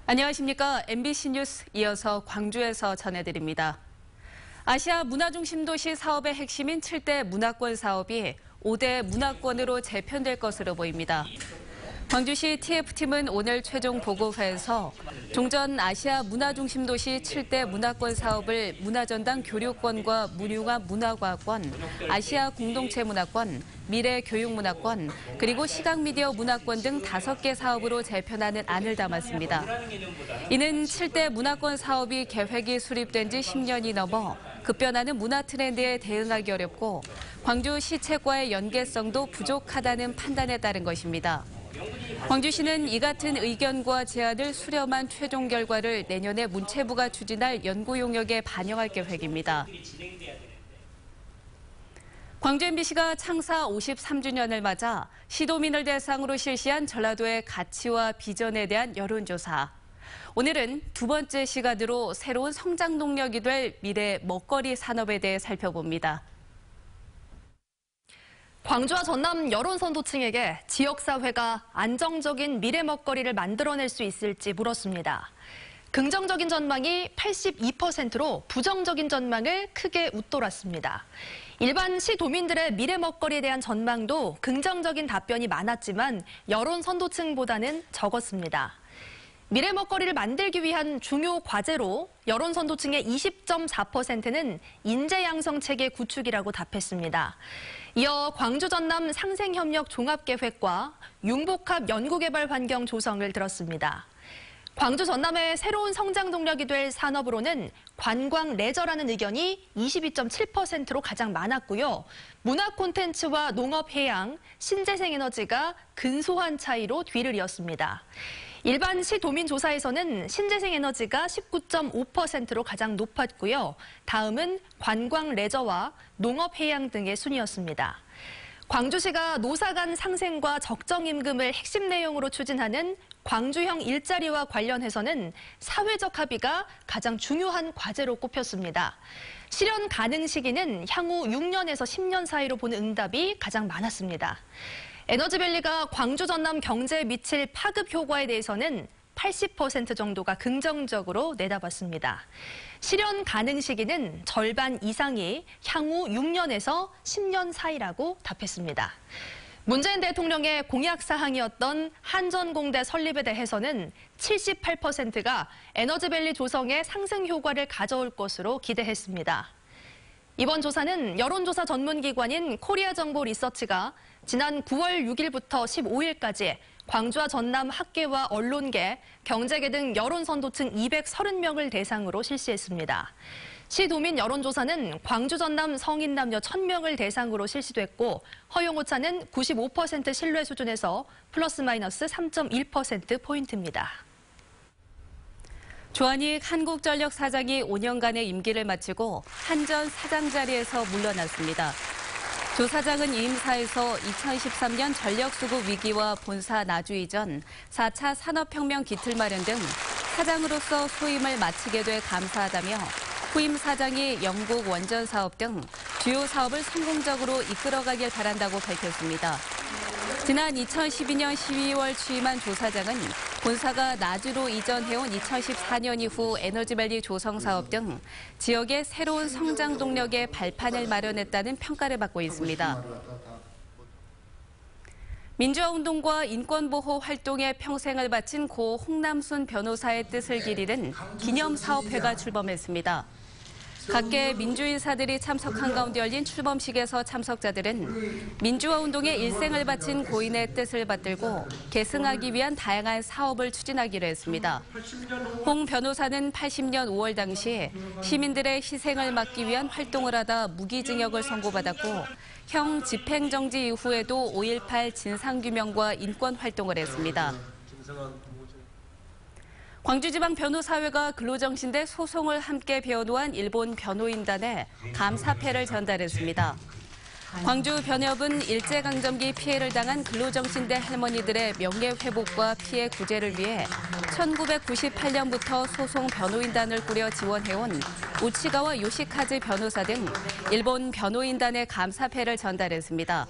안녕하십니까. MBC 뉴스 이어서 광주에서 전해드립니다. 아시아 문화중심도시 사업의 핵심인 7대 문화권 사업이 5대 문화권으로 재편될 것으로 보입니다. 광주시 TF팀은 오늘 최종 보고회에서 종전 아시아 문화중심도시 7대 문화권 사업을 문화전당 교류권과 무융화 문화과학권, 아시아 공동체 문화권, 미래교육문화권, 그리고 시각미디어 문화권 등 5개 사업으로 재편하는 안을 담았습니다. 이는 7대 문화권 사업이 계획이 수립된 지 10년이 넘어 급변하는 문화 트렌드에 대응하기 어렵고 광주 시책과의 연계성도 부족하다는 판단에 따른 것입니다. 광주시는 이 같은 의견과 제안을 수렴한 최종 결과를 내년에 문체부가 추진할 연구 용역에 반영할 계획입니다. 광주 MBC가 창사 53주년을 맞아 시도민을 대상으로 실시한 전라도의 가치와 비전에 대한 여론조사. 오늘은 두 번째 시간으로 새로운 성장 동력이 될 미래 먹거리 산업에 대해 살펴봅니다. 광주와 전남 여론선도층에게 지역사회가 안정적인 미래 먹거리를 만들어낼 수 있을지 물었습니다. 긍정적인 전망이 82%로 부정적인 전망을 크게 웃돌았습니다. 일반 시도민들의 미래 먹거리에 대한 전망도 긍정적인 답변이 많았지만 여론선도층보다는 적었습니다. 미래 먹거리를 만들기 위한 중요 과제로 여론선도층의 20.4%는 인재 양성 체계 구축이라고 답했습니다. 이어 광주 전남 상생협력 종합계획과 융복합 연구개발 환경 조성을 들었습니다. 광주 전남의 새로운 성장 동력이 될 산업으로는 관광 레저라는 의견이 22.7%로 가장 많았고요. 문화 콘텐츠와 농업 해양, 신재생 에너지가 근소한 차이로 뒤를 이었습니다. 일반 시도민 조사에서는 신재생 에너지가 19.5%로 가장 높았고요. 다음은 관광 레저와 농업 해양 등의 순이었습니다. 광주시가 노사 간 상생과 적정임금을 핵심 내용으로 추진하는 광주형 일자리와 관련해서는 사회적 합의가 가장 중요한 과제로 꼽혔습니다. 실현 가능 시기는 향후 6년에서 10년 사이로 보는 응답이 가장 많았습니다. 에너지밸리가 광주 전남 경제에 미칠 파급 효과에 대해서는 80% 정도가 긍정적으로 내다봤습니다. 실현 가능 시기는 절반 이상이 향후 6년에서 10년 사이라고 답했습니다. 문재인 대통령의 공약 사항이었던 한전공대 설립에 대해서는 78%가 에너지밸리 조성에 상승 효과를 가져올 것으로 기대했습니다. 이번 조사는 여론조사 전문기관인 코리아정보리서치가 지난 9월 6일부터 15일까지 광주와 전남 학계와 언론계, 경제계 등 여론선도층 230명을 대상으로 실시했습니다. 시도민 여론조사는 광주 전남 성인 남녀 1000명을 대상으로 실시됐고 허용오차는 95% 신뢰 수준에서 플러스 마이너스 3.1%포인트입니다. 조한익 한국전력 사장이 5년간의 임기를 마치고 한전 사장 자리에서 물러났습니다. 조 사장은 이 임사에서 2013년 전력수급 위기와 본사 나주 이전, 4차 산업혁명 기틀 마련 등 사장으로서 소임을 마치게 돼 감사하다며 후임 사장이 영국 원전 사업 등 주요 사업을 성공적으로 이끌어가길 바란다고 밝혔습니다. 지난 2012년 12월 취임한 조 사장은 본사가 나주로 이전해온 2014년 이후 에너지밸리 조성 사업 등 지역의 새로운 성장 동력의 발판을 마련했다는 평가를 받고 있습니다. 민주화운동과 인권보호 활동에 평생을 바친 고 홍남순 변호사의 뜻을 기리는 기념사업회가 출범했습니다. 각계 민주인사들이 참석한 가운데 열린 출범식에서 참석자들은 민주화운동에 일생을 바친 고인의 뜻을 받들고 계승하기 위한 다양한 사업을 추진하기로 했습니다. 홍 변호사는 80년 5월 당시 시민들의 희생을 막기 위한 활동을 하다 무기징역을 선고받았고 형 집행정지 이후에도 5.18 진상규명과 인권활동을 했습니다. 광주지방변호사회가 근로정신대 소송을 함께 배워놓은 일본 변호인단에 감사패를 전달했습니다. 광주 변협은 일제강점기 피해를 당한 근로정신대 할머니들의 명예회복과 피해 구제를 위해 1998년부터 소송 변호인단을 꾸려 지원해온 우치가와 요시카즈 변호사 등 일본 변호인단의 감사패를 전달했습니다.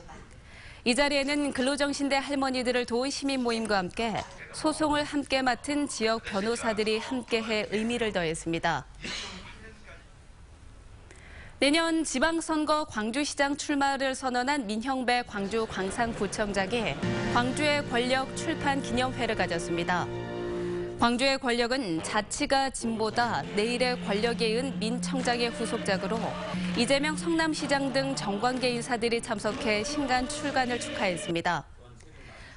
이 자리에는 근로정신대 할머니들을 도운 시민 모임과 함께 소송을 함께 맡은 지역 변호사들이 함께해 의미를 더했습니다. 내년 지방선거 광주시장 출마를 선언한 민형배 광주 광산구청장이 광주의 권력 출판 기념회를 가졌습니다. 광주의 권력은 자치가 진보다 내일의 권력에 이은 민 청장의 후속작으로 이재명 성남시장 등 정관계 인사들이 참석해 신간 출간을 축하했습니다.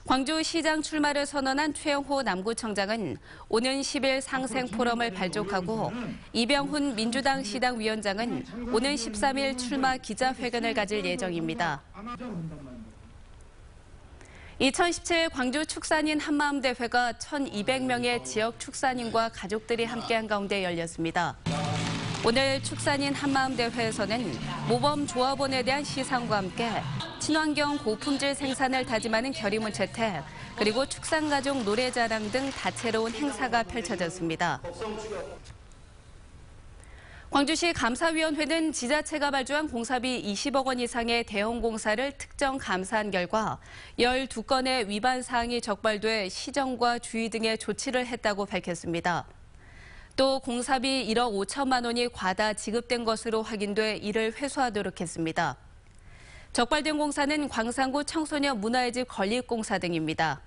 광주시장 출마를 선언한 최영호 남구청장은 오는 10일 상생 포럼을 발족하고 이병훈 민주당 시당위원장은 오는 13일 출마 기자회견을 가질 예정입니다. 2017 광주 축산인 한마음대회가 1,200명의 지역 축산인과 가족들이 함께한 가운데 열렸습니다. 오늘 축산인 한마음대회에서는 모범 조합원에 대한 시상과 함께 친환경 고품질 생산을 다짐하는 결의문 채택, 그리고 축산가족 노래자랑 등 다채로운 행사가 펼쳐졌습니다. 광주시 감사위원회는 지자체가 발주한 공사비 20억 원 이상의 대형 공사를 특정 감사한 결과 12건의 위반 사항이 적발돼 시정과 주의 등의 조치를 했다고 밝혔습니다. 또 공사비 1억 5천만 원이 과다 지급된 것으로 확인돼 이를 회수하도록 했습니다. 적발된 공사는 광산구 청소년 문화의 집 건립공사 등입니다.